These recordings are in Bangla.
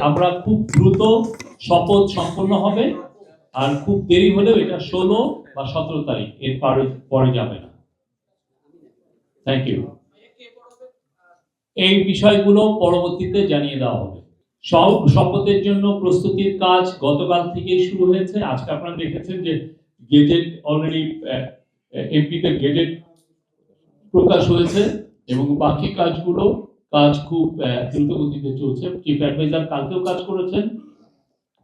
আমরা খুব দ্রুত শপথ সম্পন্ন হবে, আর খুব দেরি হলেও এটা 16 বা 17 তারিখ, এর পরে যাবে না। Thank you. এই বিষয়গুলো পরবর্তীতে জানিয়ে দেওয়া হবে। শপথের জন্য প্রস্তুতির কাজ গতকাল থেকেই শুরু হয়েছে। আজকে আপনারা দেখেছেন যে গেজেট অলরেডি এমপিতে গেজেট প্রকাশ হয়েছে এবং বাকি কাজ খুব দ্রুত গতিতে চলছে। চিফ অ্যাডভাইজার কালকেও কাজ করেছেন,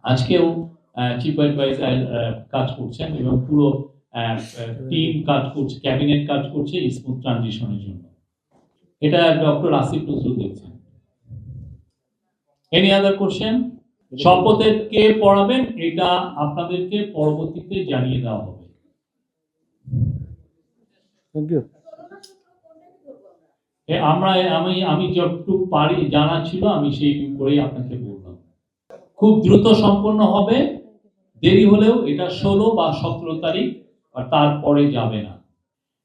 আজকেও চিফ অ্যাডভাইজার কাজ করছেন এবং পুরো টিম কাজ করছে, ক্যাবিনেট কাজ করছে স্মুথ ট্রানজিশনের জন্য। এটা ডক্টর আসিফ নজরুল দেখছেন। Any other question? শপথের কে পড়াবেন এটা আপনাদেরকে পরবর্তীতে জানিয়ে দেওয়া হবে। Thank you. আমি যতটুকু পারি জানা ছিল আমি সেই করেই আপনাকে বললাম। খুব দ্রুত সম্পন্ন হবে, দেরি হলেও এটা 16 বা 17 তারিখ, আর তারপরে যাবে না।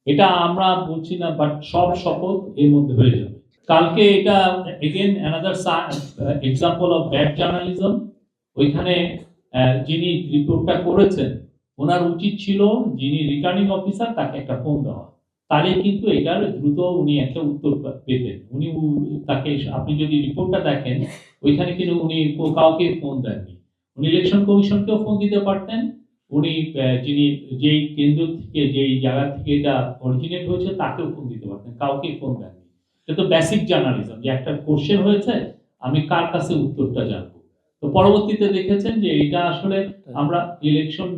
এটা আমরা বলছি না, বাট সব শপথ এর মধ্যে হয়ে যাবে কালকে। এটা again another example of bad journalism. ওইখানে যিনি রিপোর্টটা করেছেন ওনার উচিত ছিল যিনি রিটার্নিং অফিসার তাকে একটা ফোন দেওয়া, তাহলে কিন্তু এটার দ্রুত উনি একটা উত্তর পেতেন। উনি তাকে, আপনি যদি রিপোর্টটা দেখেন ওইখানে কিন্তু উনি কাউকে ফোন দেননি। উনি ইলেকশন কমিশনকেও ফোন দিতে পারতেন, উনি যিনি যেই কেন্দ্র থেকে যেই জায়গা থেকে এটা অরিজিনেট হয়েছে তাকেও ফোন দিতে পারতেন, কাউকে ফোন দেননি। এটা তো বেসিক জার্নালিজম যে একটা কোশ্চেন হয়েছে আমি কার কাছে উত্তরটা জানবো। তো পরবর্তীতে দেখেছেন যে এটা আসলে আমরা ইলেকশন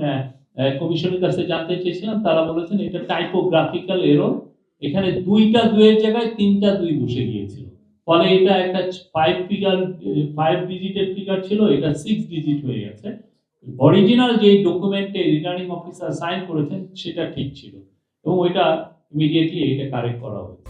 কমিশনের কাছে জানতে চেয়েছিলাম, তারা বলেছেন এটা টাইপোগ্রাফিক্যাল এরর, এখানে 2টা 2 এর জায়গায় 3টা 2 বসে গিয়েছিল, ফলে এটা একটা 5 ডিজিটের ফিগার ছিল, এটা 6 ডিজিট হয়ে গেছে। অরিজিনাল যে ডকুমেন্টে রিটার্নিং অফিসার সাইন করেছেন সেটা ঠিক ছিল এবং ওইটা ইমিডিয়েটলি এটা কারেক্ট করা হয়েছে।